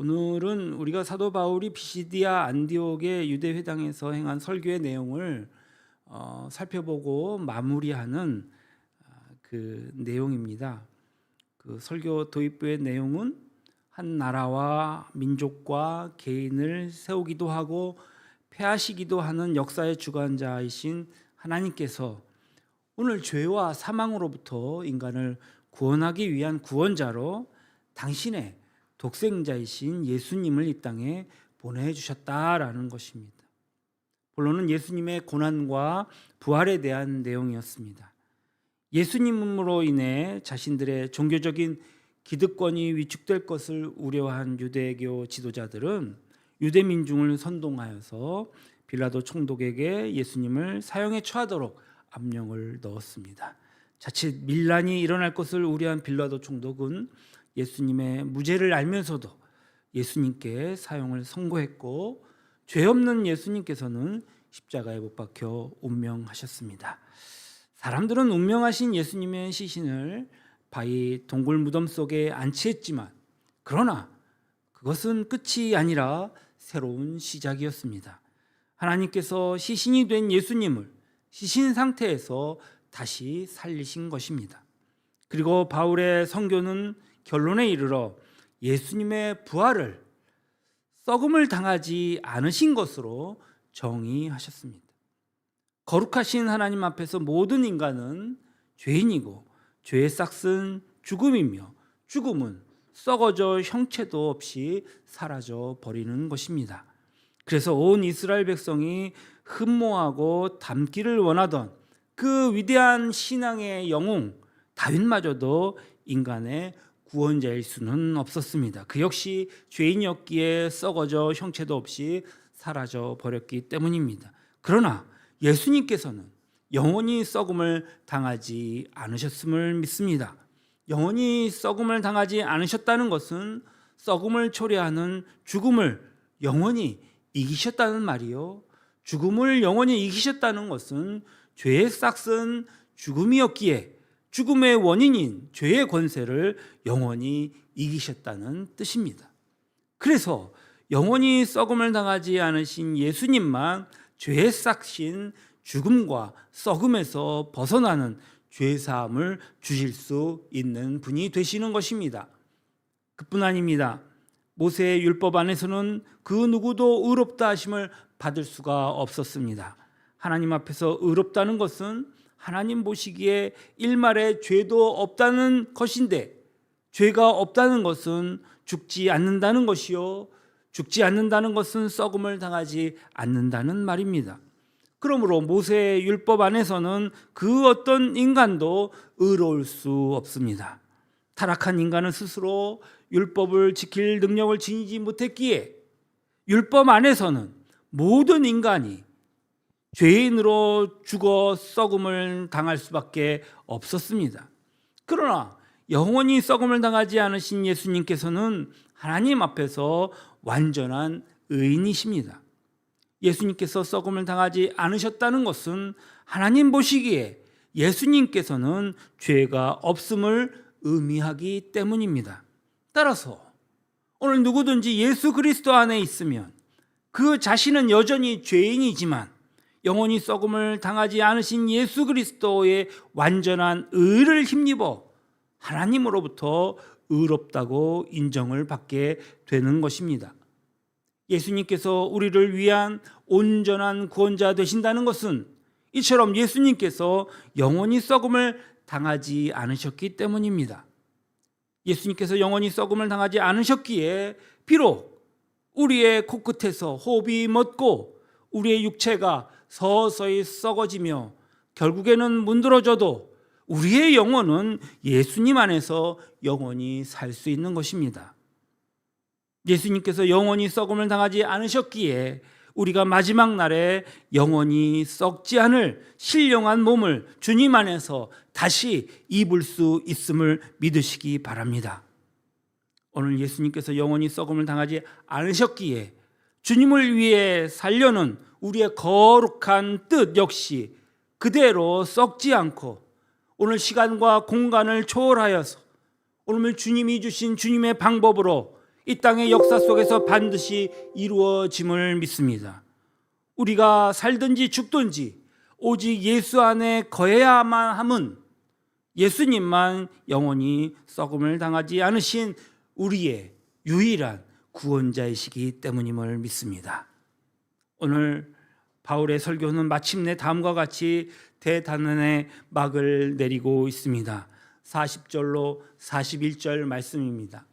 오늘은 우리가 사도 바울이 비시디아 안디옥의 유대 회당에서 행한 설교의 내용을 살펴보고 마무리하는 그 내용입니다. 그 설교 도입부의 내용은 한 나라와 민족과 개인을 세우기도 하고 폐하시기도 하는 역사의 주관자이신 하나님께서 오늘 죄와 사망으로부터 인간을 구원하기 위한 구원자로 당신의 독생자이신 예수님을 이 땅에 보내주셨다라는 것입니다. 본론은 예수님의 고난과 부활에 대한 내용이었습니다. 예수님으로 인해 자신들의 종교적인 기득권이 위축될 것을 우려한 유대교 지도자들은 유대 민중을 선동하여서 빌라도 총독에게 예수님을 사형에 처하도록 압력을 넣었습니다. 자칫 밀란이 일어날 것을 우려한 빌라도 총독은 예수님의 무죄를 알면서도 예수님께 사형을 선고했고 죄 없는 예수님께서는 십자가에 못 박혀 운명하셨습니다. 사람들은 운명하신 예수님의 시신을 바위 동굴 무덤 속에 안치했지만 그러나 그것은 끝이 아니라 새로운 시작이었습니다. 하나님께서 시신이 된 예수님을 시신 상태에서 다시 살리신 것입니다. 그리고 바울의 선교는 결론에 이르러 예수님의 부활을 썩음을 당하지 않으신 것으로 정의하셨습니다. 거룩하신 하나님 앞에서 모든 인간은 죄인이고 죄의 싹은 죽음이며 죽음은 썩어져 형체도 없이 사라져 버리는 것입니다. 그래서 온 이스라엘 백성이 흠모하고 닮기를 원하던 그 위대한 신앙의 영웅 다윗마저도 인간의 구원자일 수는 없었습니다. 그 역시 죄인이었기에 썩어져 형체도 없이 사라져 버렸기 때문입니다. 그러나 예수님께서는 영원히 썩음을 당하지 않으셨음을 믿습니다. 영원히 썩음을 당하지 않으셨다는 것은 썩음을 초래하는 죽음을 영원히 이기셨다는 말이요, 죽음을 영원히 이기셨다는 것은 죄의 싹은 죽음이었기에 죽음의 원인인 죄의 권세를 영원히 이기셨다는 뜻입니다. 그래서 영원히 썩음을 당하지 않으신 예수님만 죄의 싹인 죽음과 썩음에서 벗어나는 죄사함을 주실 수 있는 분이 되시는 것입니다. 그뿐 아닙니다. 모세의 율법 안에서는 그 누구도 의롭다 하심을 받을 수가 없었습니다. 하나님 앞에서 의롭다는 것은 하나님 보시기에 일말의 죄도 없다는 것인데, 죄가 없다는 것은 죽지 않는다는 것이요, 죽지 않는다는 것은 썩음을 당하지 않는다는 말입니다. 그러므로 모세의 율법 안에서는 그 어떤 인간도 의로울 수 없습니다. 타락한 인간은 스스로 율법을 지킬 능력을 지니지 못했기에 율법 안에서는 모든 인간이 죄인으로 죽어 썩음을 당할 수밖에 없었습니다. 그러나 영원히 썩음을 당하지 않으신 예수님께서는 하나님 앞에서 완전한 의인이십니다. 예수님께서 썩음을 당하지 않으셨다는 것은 하나님 보시기에 예수님께서는 죄가 없음을 의미하기 때문입니다. 따라서 오늘 누구든지 예수 그리스도 안에 있으면 그 자신은 여전히 죄인이지만 영원히 썩음을 당하지 않으신 예수 그리스도의 완전한 의를 힘입어 하나님으로부터 의롭다고 인정을 받게 되는 것입니다. 예수님께서 우리를 위한 온전한 구원자 되신다는 것은 이처럼 예수님께서 영원히 썩음을 당하지 않으셨기 때문입니다. 예수님께서 영원히 썩음을 당하지 않으셨기에 비록 우리의 코끝에서 호흡이 멎고 우리의 육체가 서서히 썩어지며 결국에는 문드러져도 우리의 영혼은 예수님 안에서 영원히 살 수 있는 것입니다. 예수님께서 영원히 썩음을 당하지 않으셨기에 우리가 마지막 날에 영원히 썩지 않을 신령한 몸을 주님 안에서 다시 입을 수 있음을 믿으시기 바랍니다. 오늘 예수님께서 영원히 썩음을 당하지 않으셨기에 주님을 위해 살려는 우리의 거룩한 뜻 역시 그대로 썩지 않고 오늘 시간과 공간을 초월하여서 오늘 주님이 주신 주님의 방법으로 이 땅의 역사 속에서 반드시 이루어짐을 믿습니다. 우리가 살든지 죽든지 오직 예수 안에 거해야만 함은 예수님만 영원히 썩음을 당하지 않으신 우리의 유일한 구원자이시기 때문임을 믿습니다. 오늘 바울의 설교는 마침내 다음과 같이 대단원의 막을 내리고 있습니다. 40절로 41절 말씀입니다.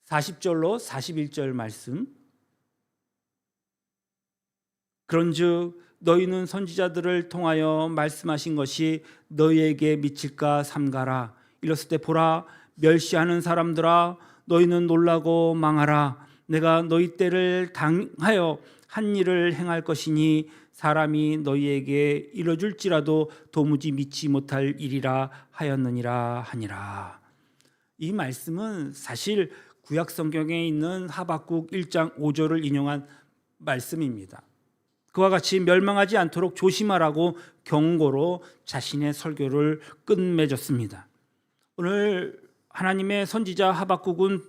40절로 41절 말씀. 그런즉 너희는 선지자들을 통하여 말씀하신 것이 너희에게 미칠까 삼가라. 이랬을 때 보라, 멸시하는 사람들아, 너희는 놀라고 망하라. 내가 너희 때를 당하여 한 일을 행할 것이니 사람이 너희에게 이뤄줄지라도 도무지 믿지 못할 일이라 하였느니라 하니라. 이 말씀은 사실 구약 성경에 있는 하박국 1장 5절을 인용한 말씀입니다. 그와 같이 멸망하지 않도록 조심하라고 경고로 자신의 설교를 끝맺었습니다. 오늘 하나님의 선지자 하박국은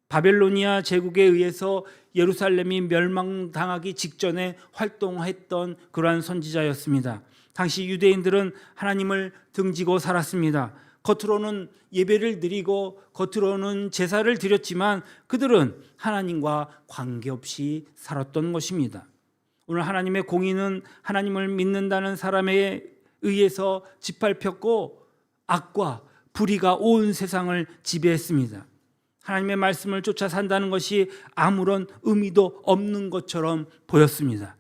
바벨로니아 제국에 의해서 예루살렘이 멸망당하기 직전에 활동했던 그러한 선지자였습니다. 당시 유대인들은 하나님을 등지고 살았습니다. 겉으로는 예배를 드리고 겉으로는 제사를 드렸지만 그들은 하나님과 관계없이 살았던 것입니다. 오늘 하나님의 공의는 하나님을 믿는다는 사람에 의해서 짓밟혔고 악과 불의가 온 세상을 지배했습니다. 하나님의 말씀을 쫓아 산다는 것이 아무런 의미도 없는 것처럼 보였습니다.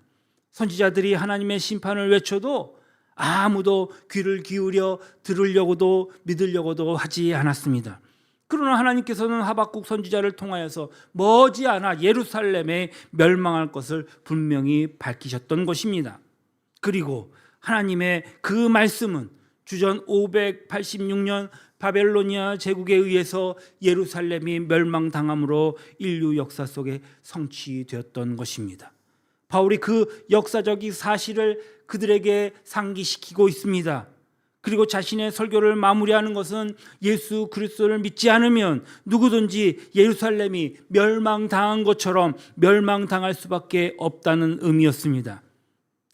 선지자들이 하나님의 심판을 외쳐도 아무도 귀를 기울여 들으려고도 믿으려고도 하지 않았습니다. 그러나 하나님께서는 하박국 선지자를 통하여서 머지않아 예루살렘에 멸망할 것을 분명히 밝히셨던 것입니다. 그리고 하나님의 그 말씀은 주전 586년 바벨로니아 제국에 의해서 예루살렘이 멸망당함으로 인류 역사 속에 성취되었던 것입니다. 바울이 그 역사적인 사실을 그들에게 상기시키고 있습니다. 그리고 자신의 설교를 마무리하는 것은 예수 그리스도를 믿지 않으면 누구든지 예루살렘이 멸망당한 것처럼 멸망당할 수밖에 없다는 의미였습니다.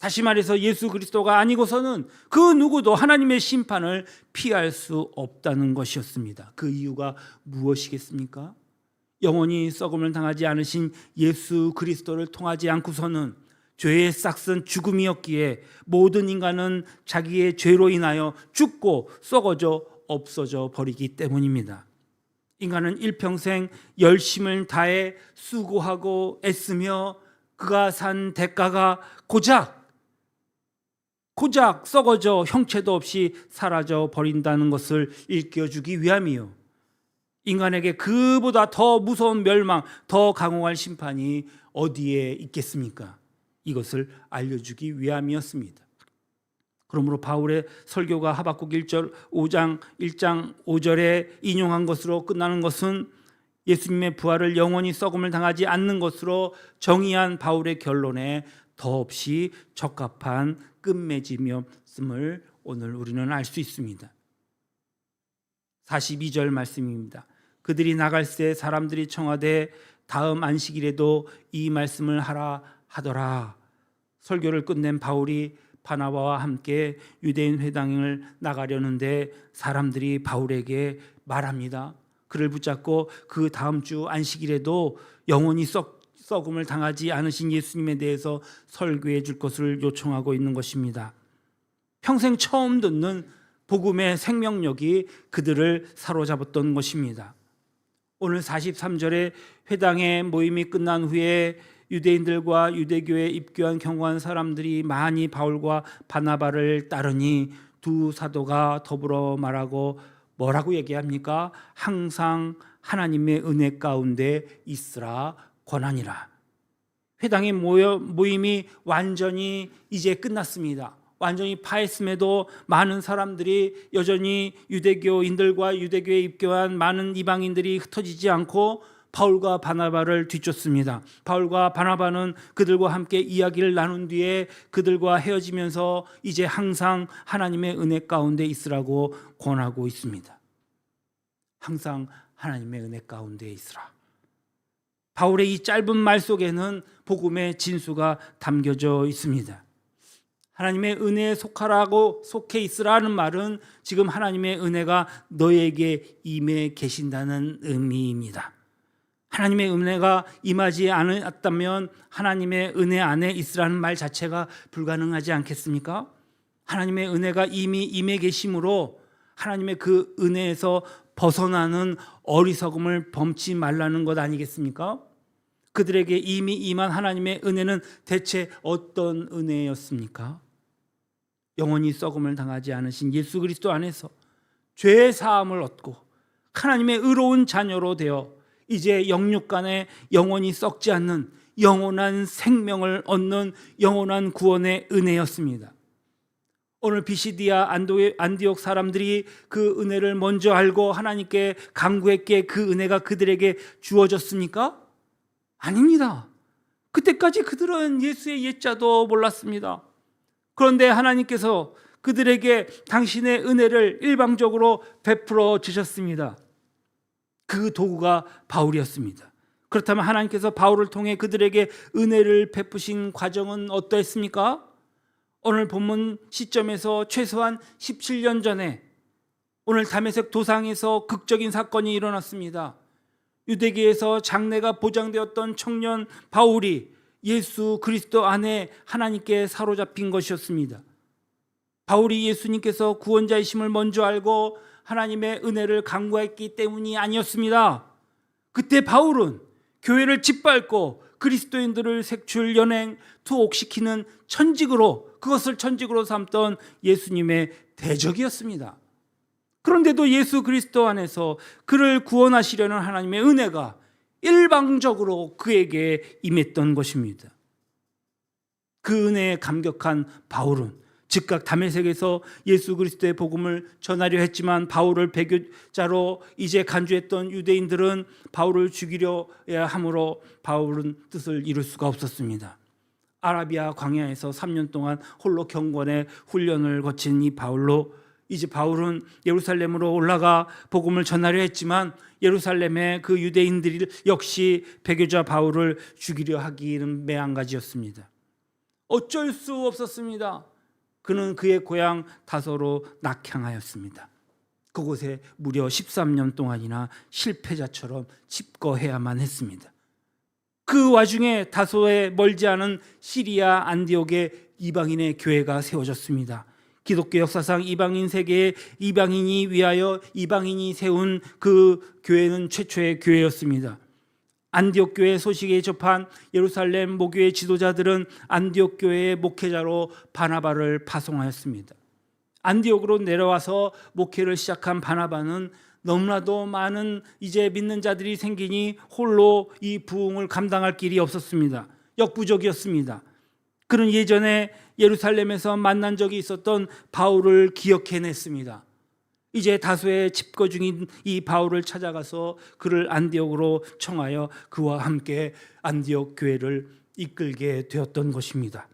다시 말해서 예수 그리스도가 아니고서는 그 누구도 하나님의 심판을 피할 수 없다는 것이었습니다. 그 이유가 무엇이겠습니까? 영원히 썩음을 당하지 않으신 예수 그리스도를 통하지 않고서는 죄의 싹은 죽음이었기에 모든 인간은 자기의 죄로 인하여 죽고 썩어져 없어져 버리기 때문입니다. 인간은 일평생 열심을 다해 수고하고 애쓰며 그가 산 대가가 고작 썩어져 형체도 없이 사라져 버린다는 것을 일깨워주기 위함이요, 인간에게 그보다 더 무서운 멸망, 더 강호할 심판이 어디에 있겠습니까? 이것을 알려주기 위함이었습니다. 그러므로 바울의 설교가 하박국 5장 5절에 인용한 것으로 끝나는 것은 예수님의 부활을 영원히 썩음을 당하지 않는 것으로 정의한 바울의 결론에 더없이 적합한 끝맺음이었음을 오늘 우리는 알 수 있습니다. 42절 말씀입니다. 그들이 나갈 새 사람들이 청하되 다음 안식일에도 이 말씀을 하라 하더라. 설교를 끝낸 바울이 바나바와 함께 유대인 회당을 나가려는데 사람들이 바울에게 말합니다. 그를 붙잡고 그 다음 주 안식일에도 영원히 썩음을 당하지 않으신 예수님에 대해서 설교해 줄 것을 요청하고 있는 것입니다. 평생 처음 듣는 복음의 생명력이 그들을 사로잡았던 것입니다. 오늘 43절에 회당의 모임이 끝난 후에 유대인들과 유대교에 입교한 경고한 사람들이 많이 바울과 바나바를 따르니 두 사도가 더불어 말하고 뭐라고 얘기합니까? 항상 하나님의 은혜 가운데 있으라 권하니라. 회당의 모임이 완전히 이제 끝났습니다. 완전히 파했음에도 많은 사람들이 여전히 유대교인들과 유대교에 입교한 많은 이방인들이 흩어지지 않고 바울과 바나바를 뒤쫓습니다. 바울과 바나바는 그들과 함께 이야기를 나눈 뒤에 그들과 헤어지면서 이제 항상 하나님의 은혜 가운데 있으라고 권하고 있습니다. 항상 하나님의 은혜 가운데 있으라. 바울의 이 짧은 말 속에는 복음의 진수가 담겨져 있습니다. 하나님의 은혜에 속해 있으라는 말은 지금 하나님의 은혜가 너에게 임해 계신다는 의미입니다. 하나님의 은혜가 임하지 않았다면 하나님의 은혜 안에 있으라는 말 자체가 불가능하지 않겠습니까? 하나님의 은혜가 이미 임해 계심으로 하나님의 그 은혜에서 벗어나는 어리석음을 범치 말라는 것 아니겠습니까? 그들에게 이미 임한 하나님의 은혜는 대체 어떤 은혜였습니까? 영원히 썩음을 당하지 않으신 예수 그리스도 안에서 죄의 사함을 얻고 하나님의 의로운 자녀로 되어 이제 영육간에 영원히 썩지 않는 영원한 생명을 얻는 영원한 구원의 은혜였습니다. 오늘 비시디아 안디옥 사람들이 그 은혜를 먼저 알고 하나님께 간구했기에 그 은혜가 그들에게 주어졌습니까? 아닙니다. 그때까지 그들은 예수의 옛자도 몰랐습니다. 그런데 하나님께서 그들에게 당신의 은혜를 일방적으로 베풀어 주셨습니다. 그 도구가 바울이었습니다. 그렇다면 하나님께서 바울을 통해 그들에게 은혜를 베푸신 과정은 어떠했습니까? 오늘 본문 시점에서 최소한 17년 전에 오늘 다메섹 도상에서 극적인 사건이 일어났습니다. 유대계에서 장래가 보장되었던 청년 바울이 예수 그리스도 안에 하나님께 사로잡힌 것이었습니다. 바울이 예수님께서 구원자이심을 먼저 알고 하나님의 은혜를 간구했기 때문이 아니었습니다. 그때 바울은 교회를 짓밟고 그리스도인들을 색출, 연행, 투옥시키는 천직으로, 그것을 천직으로 삼던 예수님의 대적이었습니다. 그런데도 예수 그리스도 안에서 그를 구원하시려는 하나님의 은혜가 일방적으로 그에게 임했던 것입니다. 그 은혜에 감격한 바울은 즉각 다메섹에서 예수 그리스도의 복음을 전하려 했지만 바울을 배교자로 이제 간주했던 유대인들은 바울을 죽이려 함으로 바울은 뜻을 이룰 수가 없었습니다. 아라비아 광야에서 3년 동안 홀로 경건의 훈련을 거친 이 바울로 이제 바울은 예루살렘으로 올라가 복음을 전하려 했지만 예루살렘의 그 유대인들이 역시 배교자 바울을 죽이려 하기는 매한가지였습니다. 어쩔 수 없었습니다. 그는 그의 고향 다소로 낙향하였습니다. 그곳에 무려 13년 동안이나 실패자처럼 집거해야만 했습니다. 그 와중에 다소에 멀지 않은 시리아 안디옥에 이방인의 교회가 세워졌습니다. 기독교 역사상 이방인 세계에 이방인이 위하여 이방인이 세운 그 교회는 최초의 교회였습니다. 안디옥 교회 소식에 접한 예루살렘 모교의 지도자들은 안디옥 교회의 목회자로 바나바를 파송하였습니다. 안디옥으로 내려와서 목회를 시작한 바나바는 너무나도 많은 이제 믿는 자들이 생기니 홀로 이 부흥을 감당할 길이 없었습니다. 역부족이었습니다. 그는 예전에 예루살렘에서 만난 적이 있었던 바울을 기억해냈습니다. 이제 다소의 집거 중인 이 바울을 찾아가서 그를 안디옥으로 청하여 그와 함께 안디옥 교회를 이끌게 되었던 것입니다.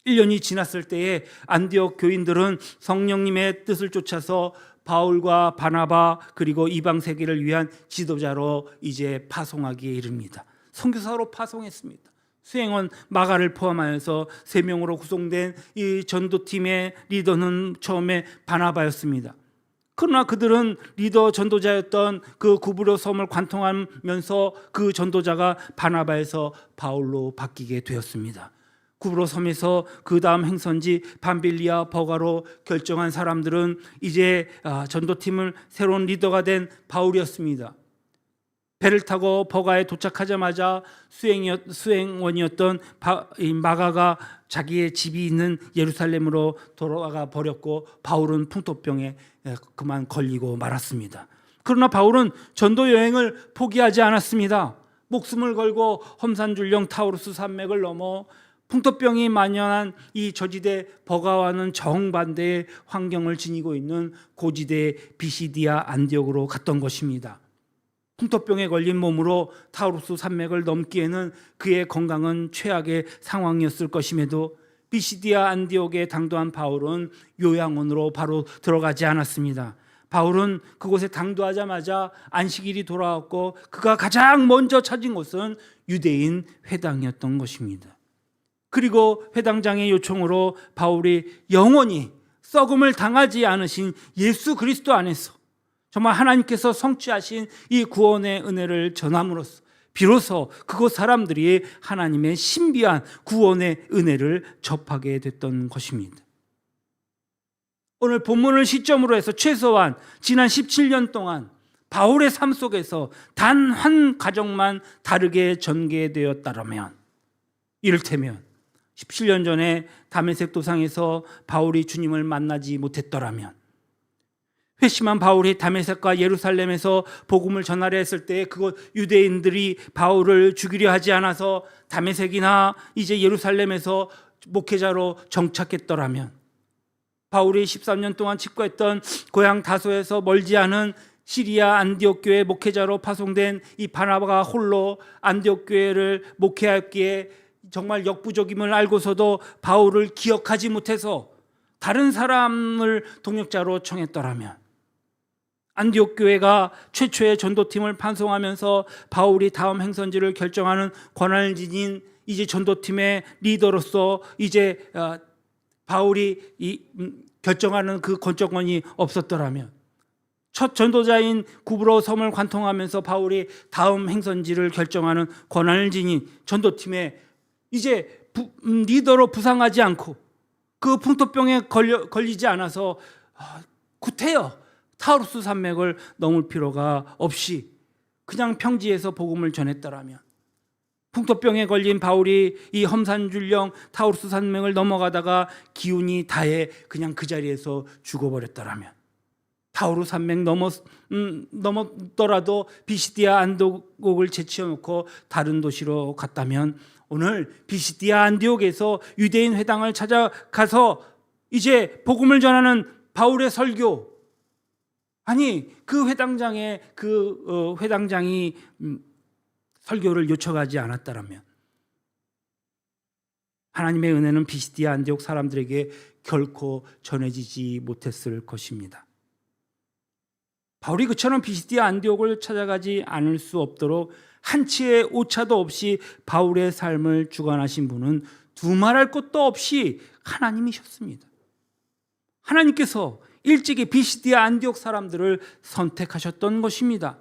1년이 지났을 때에 안디옥 교인들은 성령님의 뜻을 쫓아서 바울과 바나바 그리고 이방 세계를 위한 지도자로 이제 파송하기에 이릅니다. 선교사로 파송했습니다. 수행원 마가를 포함하여서 3명으로 구성된 이 전도팀의 리더는 처음에 바나바였습니다. 그러나 그들은 리더 전도자였던 그 구브로 섬을 관통하면서 그 전도자가 바나바에서 바울로 바뀌게 되었습니다. 구브로 섬에서 그 다음 행선지 밤빌리아 버가로 결정한 사람들은 이제 전도팀을 새로운 리더가 된 바울이었습니다. 배를 타고 버가에 도착하자마자 수행원이었던 마가가 자기의 집이 있는 예루살렘으로 돌아가 버렸고 바울은 풍토병에 그만 걸리고 말았습니다. 그러나 바울은 전도 여행을 포기하지 않았습니다. 목숨을 걸고 험산줄령 타우루스 산맥을 넘어 풍토병이 만연한 이 저지대 버가와는 정반대의 환경을 지니고 있는 고지대 비시디아 안디옥으로 갔던 것입니다. 풍토병에 걸린 몸으로 타우루스 산맥을 넘기에는 그의 건강은 최악의 상황이었을 것임에도 비시디아 안디옥에 당도한 바울은 요양원으로 바로 들어가지 않았습니다. 바울은 그곳에 당도하자마자 안식일이 돌아왔고 그가 가장 먼저 찾은 곳은 유대인 회당이었던 것입니다. 그리고 회당장의 요청으로 바울이 영원히 썩음을 당하지 않으신 예수 그리스도 안에서 정말 하나님께서 성취하신 이 구원의 은혜를 전함으로써 비로소 그곳 사람들이 하나님의 신비한 구원의 은혜를 접하게 됐던 것입니다. 오늘 본문을 시점으로 해서 최소한 지난 17년 동안 바울의 삶 속에서 단 한 가정만 다르게 전개되었다면, 이를테면 17년 전에 다메섹 도상에서 바울이 주님을 만나지 못했더라면, 회심한 바울이 다메섹과 예루살렘에서 복음을 전하려 했을 때 그곳 유대인들이 바울을 죽이려 하지 않아서 다메섹이나 이제 예루살렘에서 목회자로 정착했더라면, 바울이 13년 동안 직거했던 고향 다소에서 멀지 않은 시리아 안디옥 교회 목회자로 파송된 이 바나바가 홀로 안디옥 교회를 목회하기에 정말 역부족임을 알고서도 바울을 기억하지 못해서 다른 사람을 동역자로 청했더라면, 안디옥 교회가 최초의 전도팀을 판송하면서 바울이 다음 행선지를 결정하는 권한을 지닌 이제 전도팀의 리더로서 이제 바울이 결정하는 그 권적권이 없었더라면, 첫 전도자인 구브로 섬을 관통하면서 바울이 다음 행선지를 결정하는 권한을 지닌 전도팀에 이제 리더로 부상하지 않고 그 풍토병에 걸리지 않아서 구태여 타우루스 산맥을 넘을 필요가 없이 그냥 평지에서 복음을 전했더라면, 풍토병에 걸린 바울이 이 험산줄령 타우루스 산맥을 넘어가다가 기운이 다해 그냥 그 자리에서 죽어버렸더라면, 타우루스 산맥 넘었더라도 비시디아 안디옥을 제치어놓고 다른 도시로 갔다면, 오늘 비시디아 안디옥에서 유대인 회당을 찾아가서 이제 복음을 전하는 바울의 설교, 아니 그 회당장이 설교를 요청하지 않았다라면 하나님의 은혜는 비시디아 안디옥 사람들에게 결코 전해지지 못했을 것입니다. 바울이 그처럼 비시디아 안디옥을 찾아가지 않을 수 없도록 한치의 오차도 없이 바울의 삶을 주관하신 분은 두말할 것도 없이 하나님이셨습니다. 하나님께서 일찍이 비시디아 안디옥 사람들을 선택하셨던 것입니다.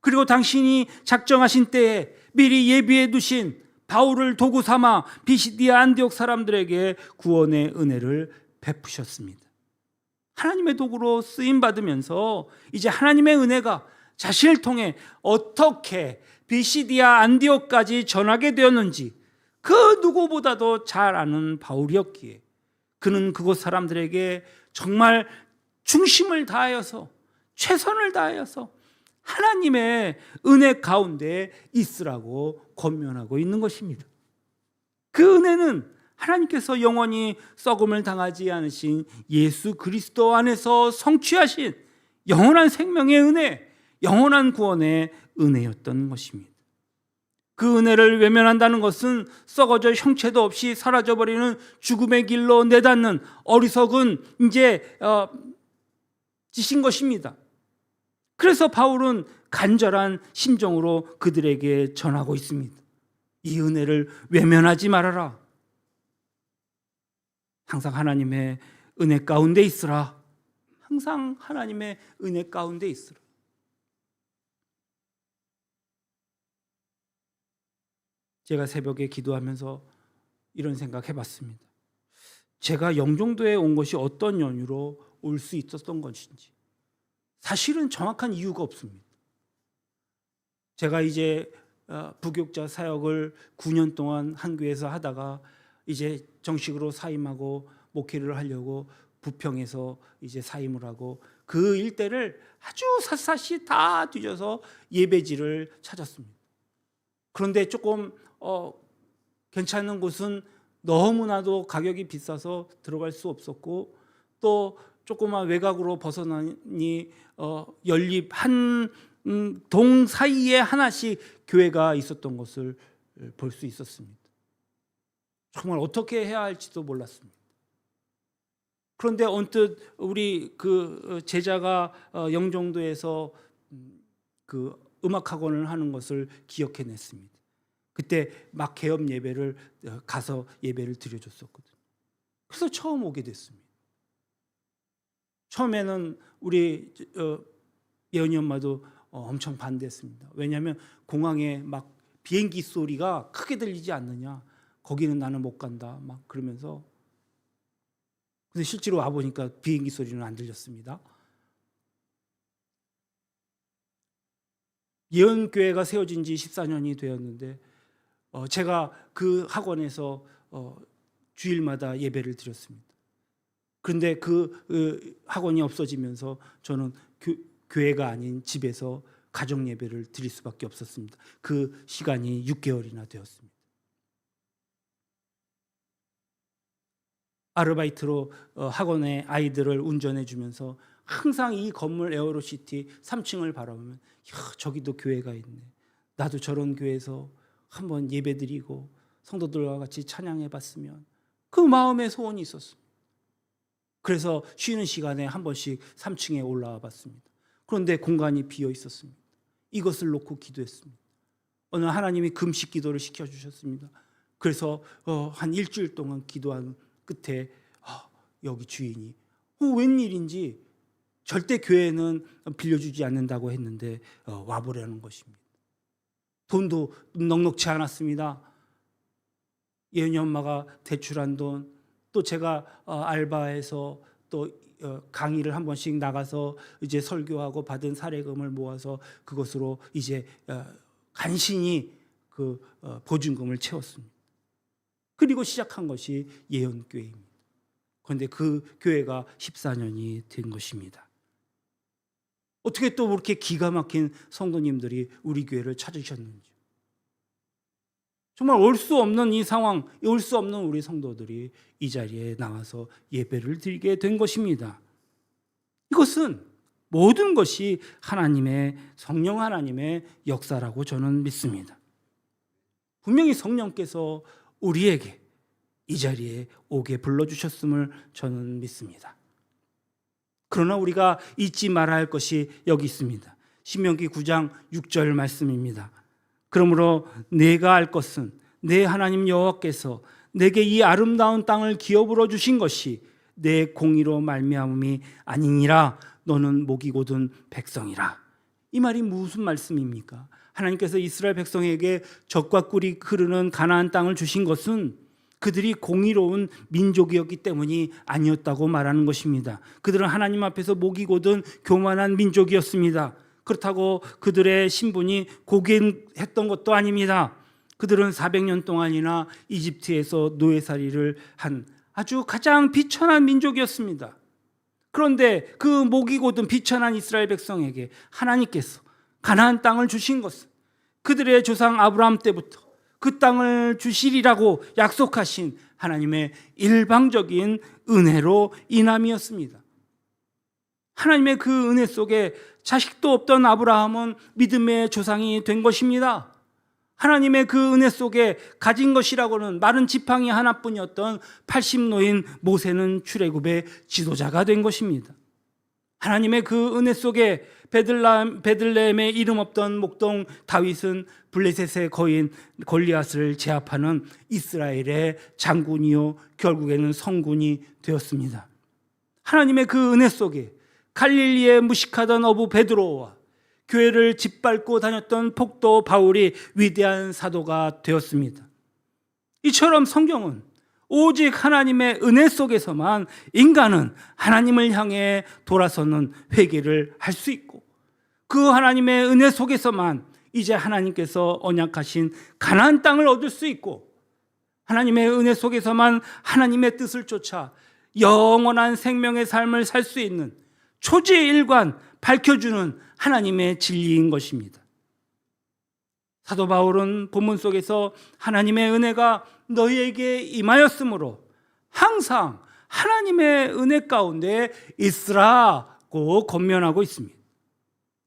그리고 당신이 작정하신 때에 미리 예비해 두신 바울을 도구 삼아 비시디아 안디옥 사람들에게 구원의 은혜를 베푸셨습니다. 하나님의 도구로 쓰임 받으면서 이제 하나님의 은혜가 자신을 통해 어떻게 비시디아 안디옥까지 전하게 되었는지 그 누구보다도 잘 아는 바울이었기에 그는 그곳 사람들에게 정말 중심을 다하여서 최선을 다하여서 하나님의 은혜 가운데 있으라고 권면하고 있는 것입니다. 그 은혜는 하나님께서 영원히 썩음을 당하지 않으신 예수 그리스도 안에서 성취하신 영원한 생명의 은혜, 영원한 구원의 은혜였던 것입니다. 그 은혜를 외면한다는 것은 썩어져 형체도 없이 사라져버리는 죽음의 길로 내닫는 어리석은 이제 짓인 것입니다. 그래서 바울은 간절한 심정으로 그들에게 전하고 있습니다. 이 은혜를 외면하지 말아라. 항상 하나님의 은혜 가운데 있으라. 항상 하나님의 은혜 가운데 있으라. 제가 새벽에 기도하면서 이런 생각 해봤습니다. 제가 영종도에 온 것이 어떤 연유로 올 수 있었던 것인지 사실은 정확한 이유가 없습니다. 제가 이제 부교육자 사역을 9년 동안 한 교회에서 하다가 이제 정식으로 사임하고 목회를 하려고 부평에서 이제 사임을 하고 그 일대를 아주 샅샅이 다 뒤져서 예배지를 찾았습니다. 그런데 조금 괜찮은 곳은 너무나도 가격이 비싸서 들어갈 수 없었고, 또 조그만 외곽으로 벗어나니 연립 한 동 사이에 하나씩 교회가 있었던 것을 볼 수 있었습니다. 정말 어떻게 해야 할지도 몰랐습니다. 그런데 언뜻 우리 그 제자가 영종도에서 그 음악학원을 하는 것을 기억해냈습니다. 그때 막 개업 예배를 가서 예배를 드려줬었거든요. 그래서 처음 오게 됐습니다. 처음에는 우리 예언이 엄마도 엄청 반대했습니다. 왜냐하면 공항에 막 비행기 소리가 크게 들리지 않느냐, 거기는 나는 못 간다 막 그러면서. 근데 실제로 와보니까 비행기 소리는 안 들렸습니다. 예언교회가 세워진 지 14년이 되었는데 제가 그 학원에서 주일마다 예배를 드렸습니다. 그런데 그 학원이 없어지면서 저는 교회가 아닌 집에서 가정 예배를 드릴 수밖에 없었습니다. 그 시간이 6개월이나 되었습니다. 아르바이트로 학원에 아이들을 운전해 주면서 항상 이 건물 에어로시티 3층을 바라보면 저기도 교회가 있네. 나도 저런 교회에서 한번 예배드리고 성도들과 같이 찬양해 봤으면, 그 마음의 소원이 있었습니다. 그래서 쉬는 시간에 한 번씩 3층에 올라와 봤습니다. 그런데 공간이 비어 있었습니다. 이것을 놓고 기도했습니다. 어느 하나님이 금식 기도를 시켜주셨습니다. 그래서 한 일주일 동안 기도한 끝에 여기 주인이 웬일인지 절대 교회는 빌려주지 않는다고 했는데 와보려는 것입니다. 돈도 넉넉치 않았습니다. 예은이 엄마가 대출한 돈, 또 제가 알바해서 또 강의를 한 번씩 나가서 이제 설교하고 받은 사례금을 모아서 그것으로 이제 간신히 그 보증금을 채웠습니다. 그리고 시작한 것이 예언교회입니다. 그런데 그 교회가 14년이 된 것입니다. 어떻게 또 그렇게 기가 막힌 성도님들이 우리 교회를 찾으셨는지, 정말 올 수 없는 이 상황, 올 수 없는 우리 성도들이 이 자리에 나와서 예배를 드리게 된 것입니다. 이것은 모든 것이 하나님의, 성령 하나님의 역사라고 저는 믿습니다. 분명히 성령께서 우리에게 이 자리에 오게 불러주셨음을 저는 믿습니다. 그러나 우리가 잊지 말아야 할 것이 여기 있습니다. 신명기 9장 6절 말씀입니다. 그러므로 내가 알 것은 내 하나님 여호와께서 내게 이 아름다운 땅을 기업으로 주신 것이 내 공의로 말미암음이 아니니라. 너는 목이 곧은 백성이라. 이 말이 무슨 말씀입니까? 하나님께서 이스라엘 백성에게 젖과 꿀이 흐르는 가나안 땅을 주신 것은 그들이 공의로운 민족이었기 때문이 아니었다고 말하는 것입니다. 그들은 하나님 앞에서 목이 곧은 교만한 민족이었습니다. 그렇다고 그들의 신분이 고귀했던 것도 아닙니다. 그들은 400년 동안이나 이집트에서 노예살이를 한 아주 가장 비천한 민족이었습니다. 그런데 그 목이 곧은 비천한 이스라엘 백성에게 하나님께서 가나안 땅을 주신 것은 그들의 조상 아브라함 때부터 그 땅을 주시리라고 약속하신 하나님의 일방적인 은혜로 인함이었습니다. 하나님의 그 은혜 속에 자식도 없던 아브라함은 믿음의 조상이 된 것입니다. 하나님의 그 은혜 속에 가진 것이라고는 마른 지팡이 하나뿐이었던 80노인 모세는 출애굽의 지도자가 된 것입니다. 하나님의 그 은혜 속에 베들레헴에 이름 없던 목동 다윗은 블레셋의 거인 골리앗을 제압하는 이스라엘의 장군이요 결국에는 성군이 되었습니다. 하나님의 그 은혜 속에 갈릴리에 무식하던 어부 베드로와 교회를 짓밟고 다녔던 폭도 바울이 위대한 사도가 되었습니다. 이처럼 성경은 오직 하나님의 은혜 속에서만 인간은 하나님을 향해 돌아서는 회개를 할 수 있고, 그 하나님의 은혜 속에서만 이제 하나님께서 언약하신 가나안 땅을 얻을 수 있고, 하나님의 은혜 속에서만 하나님의 뜻을 쫓아 영원한 생명의 삶을 살 수 있는 초지일관 밝혀주는 하나님의 진리인 것입니다. 사도 바울은 본문 속에서 하나님의 은혜가 너희에게 임하였으므로 항상 하나님의 은혜 가운데 있으라고 권면하고 있습니다.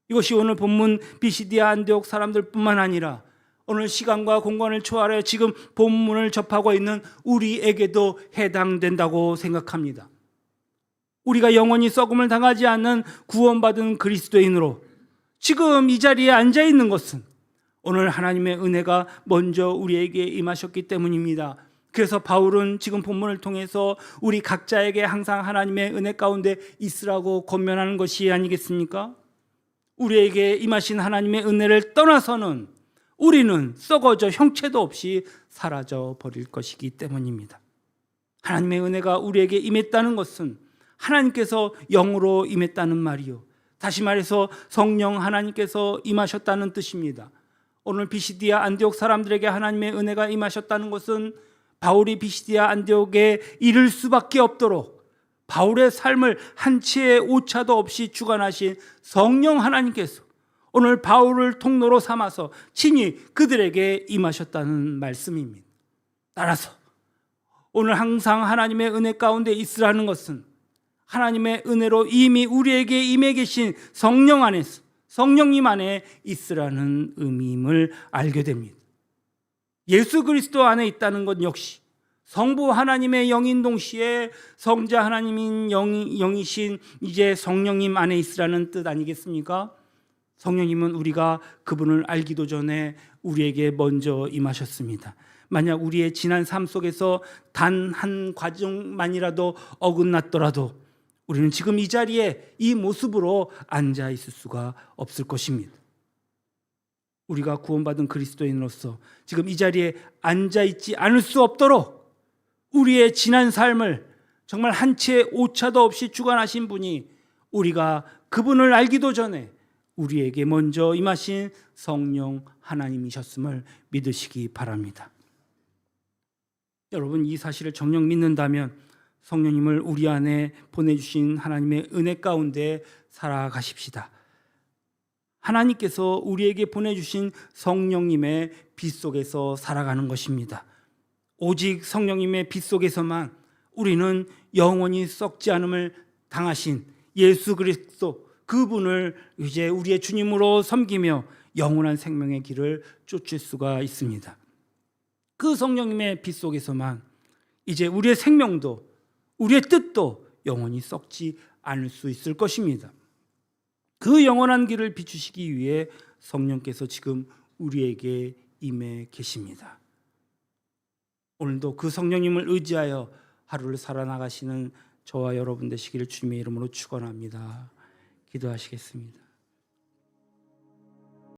이것이 오늘 본문 비시디아 안디옥 사람들뿐만 아니라 오늘 시간과 공간을 초월해 지금 본문을 접하고 있는 우리에게도 해당된다고 생각합니다. 우리가 영원히 썩음을 당하지 않는 구원받은 그리스도인으로 지금 이 자리에 앉아 있는 것은 오늘 하나님의 은혜가 먼저 우리에게 임하셨기 때문입니다. 그래서 바울은 지금 본문을 통해서 우리 각자에게 항상 하나님의 은혜 가운데 있으라고 권면하는 것이 아니겠습니까? 우리에게 임하신 하나님의 은혜를 떠나서는 우리는 썩어져 형체도 없이 사라져 버릴 것이기 때문입니다. 하나님의 은혜가 우리에게 임했다는 것은 하나님께서 영으로 임했다는 말이요, 다시 말해서 성령 하나님께서 임하셨다는 뜻입니다. 오늘 비시디아 안디옥 사람들에게 하나님의 은혜가 임하셨다는 것은 바울이 비시디아 안디옥에 이를 수밖에 없도록 바울의 삶을 한치의 오차도 없이 주관하신 성령 하나님께서 오늘 바울을 통로로 삼아서 친히 그들에게 임하셨다는 말씀입니다. 따라서 오늘 항상 하나님의 은혜 가운데 있으라는 것은 하나님의 은혜로 이미 우리에게 임해 계신 성령 안에서, 성령님 안에 있으라는 의미임을 알게 됩니다. 예수 그리스도 안에 있다는 것 역시 성부 하나님의 영인 동시에 성자 하나님인 영이신 이제 성령님 안에 있으라는 뜻 아니겠습니까? 성령님은 우리가 그분을 알기도 전에 우리에게 먼저 임하셨습니다. 만약 우리의 지난 삶 속에서 단 한 과정만이라도 어긋났더라도 우리는 지금 이 자리에 이 모습으로 앉아 있을 수가 없을 것입니다. 우리가 구원받은 그리스도인으로서 지금 이 자리에 앉아 있지 않을 수 없도록 우리의 지난 삶을 정말 한치의 오차도 없이 주관하신 분이 우리가 그분을 알기도 전에 우리에게 먼저 임하신 성령 하나님이셨음을 믿으시기 바랍니다. 여러분, 이 사실을 정녕 믿는다면 성령님을 우리 안에 보내주신 하나님의 은혜 가운데 살아가십시다. 하나님께서 우리에게 보내주신 성령님의 빛 속에서 살아가는 것입니다. 오직 성령님의 빛 속에서만 우리는 영원히 썩지 않음을 당하신 예수 그리스도 그분을 이제 우리의 주님으로 섬기며 영원한 생명의 길을 쫓을 수가 있습니다. 그 성령님의 빛 속에서만 이제 우리의 생명도 우리의 뜻도 영원히 썩지 않을 수 있을 것입니다. 그 영원한 길을 비추시기 위해 성령께서 지금 우리에게 임해 계십니다. 오늘도 그 성령님을 의지하여 하루를 살아나가시는 저와 여러분 되시기를 주님의 이름으로 축원합니다. 기도하시겠습니다.